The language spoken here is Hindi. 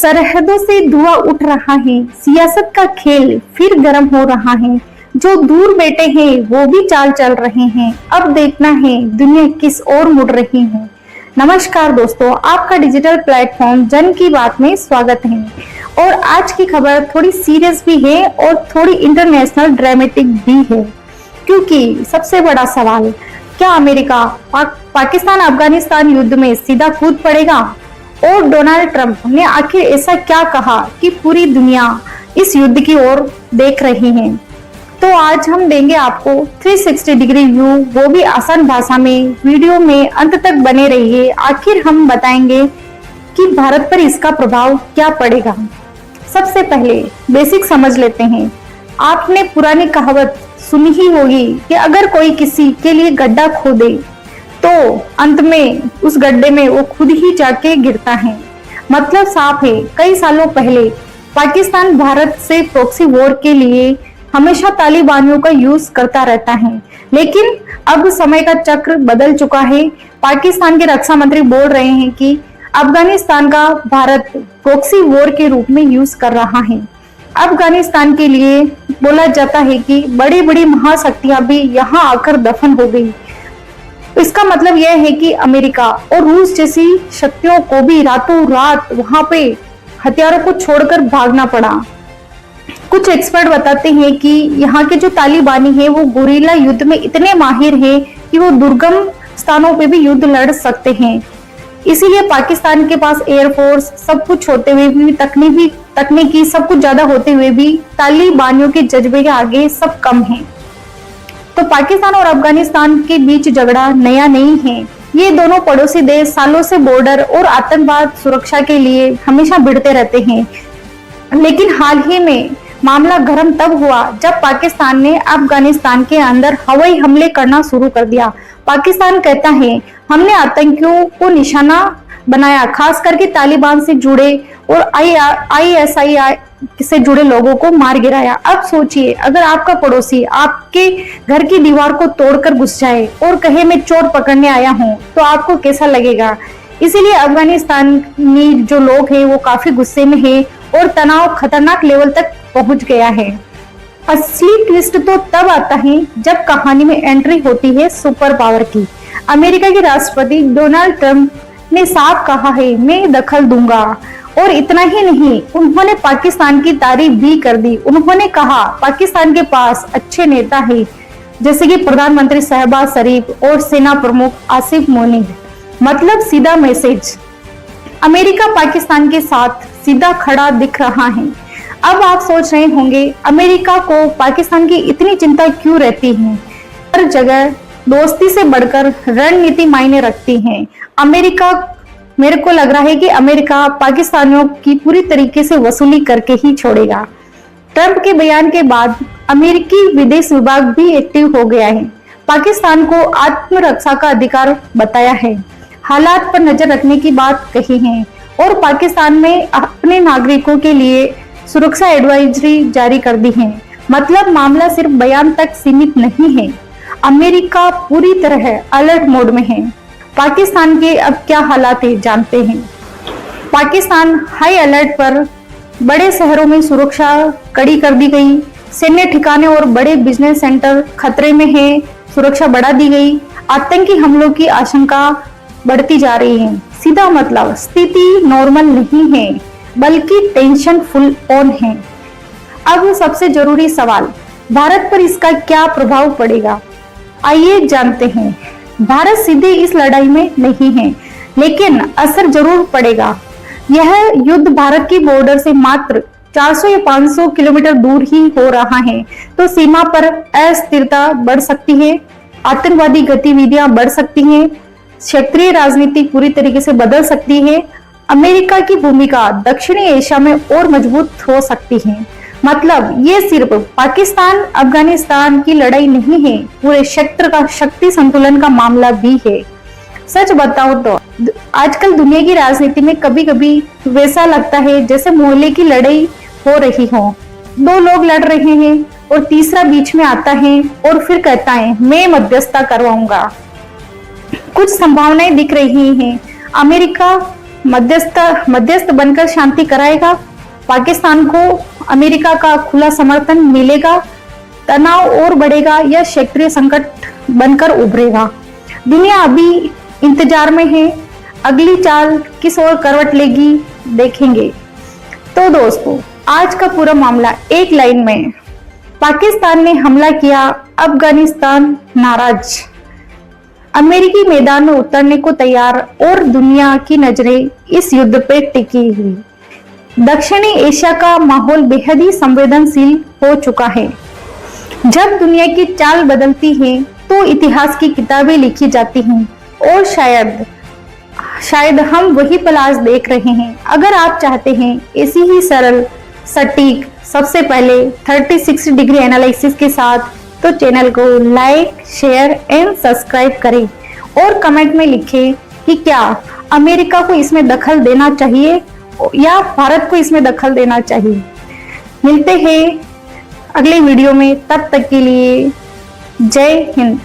सरहदों से धुआं उठ रहा है, सियासत का खेल फिर गर्म हो रहा है। जो दूर बैठे हैं वो भी चाल चल रहे हैं। अब देखना है दुनिया किस ओर मुड़ रही है। नमस्कार दोस्तों, आपका डिजिटल प्लेटफॉर्म जन की बात में स्वागत है। और आज की खबर थोड़ी सीरियस भी है और थोड़ी इंटरनेशनल ड्रामेटिक भी है, क्योंकि सबसे बड़ा सवाल, क्या अमेरिका पाकिस्तान अफगानिस्तान युद्ध में सीधा कूद पड़ेगा? और डोनाल्ड ट्रंप ने आखिर ऐसा क्या कहा कि पूरी दुनिया इस युद्ध की ओर देख रही है? तो आज हम देंगे आपको 360 डिग्री व्यू, वो भी आसान भाषा में। वीडियो में अंत तक बने रहिए। आखिर हम बताएंगे कि भारत पर इसका प्रभाव क्या पड़ेगा। सबसे पहले बेसिक समझ लेते हैं। आपने पुरानी कहावत सुनी ही होगी कि अगर कोई किसी के लिए गड्ढा खोदे तो अंत में उस गड्ढे में वो खुद ही जाके गिरता है। मतलब साफ है, कई सालों पहले पाकिस्तान भारत से प्रॉक्सी वॉर के लिए हमेशा तालिबानियों का यूज करता रहता है, लेकिन अब समय का चक्र बदल चुका है। पाकिस्तान के रक्षा मंत्री बोल रहे हैं कि अफगानिस्तान का भारत प्रॉक्सी वॉर के रूप में यूज कर रहा है। अफगानिस्तान के लिए बोला जाता है कि बड़ी बड़ी महाशक्तियां भी यहाँ आकर दफन हो गई। इसका मतलब यह है कि अमेरिका और रूस जैसी शक्तियों को भी रातों रात वहां पे हथियारों को छोड़कर भागना पड़ा। कुछ एक्सपर्ट बताते हैं कि यहाँ के जो तालिबानी है वो गुरिल्ला युद्ध में इतने माहिर हैं कि वो दुर्गम स्थानों पे भी युद्ध लड़ सकते हैं। इसीलिए पाकिस्तान के पास एयरफोर्स सब कुछ होते हुए भी, तकनीकी सब कुछ ज्यादा होते हुए भी तालिबानियों के जज्बे के आगे सब कम है। तो पाकिस्तान और अफगानिस्तान के बीच झगड़ा नया नहीं है। ये दोनों पड़ोसी देश सालों से बॉर्डर और आतंकवाद सुरक्षा के लिए हमेशा भिड़ते रहते हैं। लेकिन हाल ही में मामला गर्म तब हुआ जब पाकिस्तान ने अफगानिस्तान के अंदर हवाई हमले करना शुरू कर दिया। पाकिस्तान कहता है, हमने आतंकियों को निशाना बनाया, खास करके तालिबान से जुड़े और ISIS से जुड़े लोगों को मार गिराया। अब सोचिए, अगर आपका पड़ोसी आपके घर की दीवार को तोड़कर घुस जाए और कहे मैं चोर पकड़ने आया हूं, तो आपको कैसा लगेगा? इसीलिए अफगानिस्तानी जो लोग हैं वो काफी गुस्से में है और तनाव खतरनाक लेवल तक पहुंच गया है। असली ट्विस्ट तो तब आता है जब कहानी में एंट्री होती है सुपर पावर की। अमेरिका के राष्ट्रपति डोनाल्ड ट्रंप ने साफ कहा है, मैं दखल दूंगा। और इतना ही नहीं, उन्होंने पाकिस्तान की तारीफ भी कर दी। उन्होंने कहा पाकिस्तान के पास अच्छे नेता हैं, जैसे कि प्रधानमंत्री शहबाज शरीफ और सेना प्रमुख आसिफ मोनी। मतलब सीधा मैसेज, अमेरिका पाकिस्तान के साथ सीधा खड़ा दिख रहा है। अब आप सोच रहे होंगे, अमेरिका को पाकिस्तान की इतनी चिंता क्यों रहती है? हर जगह दोस्ती से बढ़कर रणनीति मायने रखती है। मेरे को लग रहा है कि अमेरिका पाकिस्तानियों की पूरी तरीके से वसूली करके ही छोड़ेगा। ट्रंप के बयान के बाद अमेरिकी विदेश विभाग भी एक्टिव हो गया है। पाकिस्तान को आत्मरक्षा का अधिकार बताया है, हालात पर नजर रखने की बात कही है और पाकिस्तान में अपने नागरिकों के लिए सुरक्षा एडवाइजरी जारी कर दी है। मतलब मामला सिर्फ बयान तक सीमित नहीं है। अमेरिका पूरी तरह अलर्ट मोड में है। पाकिस्तान के अब क्या हालात है जानते हैं। पाकिस्तान हाई अलर्ट पर, बड़े शहरों में सुरक्षा कड़ी कर दी गई। सैन्य ठिकाने और बड़े बिजनेस सेंटर खतरे में है, सुरक्षा बढ़ा दी गई। आतंकी हमलों की आशंका बढ़ती जा रही है। सीधा मतलब स्थिति नॉर्मल नहीं है, बल्कि टेंशन फुल ऑन है। अब सबसे जरूरी सवाल, भारत पर इसका क्या प्रभाव पड़ेगा? आइए जानते हैं। भारत सीधे इस लड़ाई में नहीं है, लेकिन असर जरूर पड़ेगा। यह युद्ध भारत की बॉर्डर से मात्र 400 या 500 किलोमीटर दूर ही हो रहा है, तो सीमा पर अस्थिरता बढ़ सकती है, आतंकवादी गतिविधियां बढ़ सकती हैं, क्षेत्रीय राजनीति पूरी तरीके से बदल सकती है। अमेरिका की भूमिका दक्षिणी एशिया में और मजबूत हो सकती है। मतलब ये सिर्फ पाकिस्तान अफगानिस्तान की लड़ाई नहीं है, पूरे क्षेत्र का शक्ति संतुलन का मामला भी है। सच बताऊं तो आजकल दुनिया की राजनीति में कभी कभी वैसा लगता है जैसे मोहल्ले की लड़ाई हो रही हो। दो लोग लड़ रहे हैं और तीसरा बीच में आता है और फिर कहता है मैं मध्यस्थता करवाऊंगा। कुछ संभावनाएं दिख रही हैं। अमेरिका मध्यस्थ बनकर शांति कराएगा? पाकिस्तान को अमेरिका का खुला समर्थन मिलेगा? तनाव और बढ़ेगा या क्षेत्रीय संकट बनकर उभरेगा? दुनिया अभी इंतजार में है। अगली चाल किस ओर करवट लेगी, देखेंगे। तो दोस्तों, आज का पूरा मामला एक लाइन में। पाकिस्तान ने हमला किया, अफगानिस्तान नाराज, अमेरिकी मैदान में उतरने को तैयार और दुनिया की नजरें इस युद्ध पे टिकी हुई। दक्षिणी एशिया का माहौल बेहद ही संवेदनशील हो चुका है। जब दुनिया की चाल बदलती है तो इतिहास की किताबें लिखी जाती हैं और शायद हम वही पल आज देख रहे हैं। अगर आप चाहते हैं ऐसी ही सरल, सटीक, सबसे पहले 360 डिग्री एनालिसिस के साथ, तो चैनल को लाइक, शेयर एंड सब्सक्राइब करें और कमेंट में लिखें कि क्या अमेरिका को इसमें दखल देना चाहिए या भारत को इसमें दखल देना चाहिए। मिलते हैं अगले वीडियो में, तब तक के लिए जय हिंद।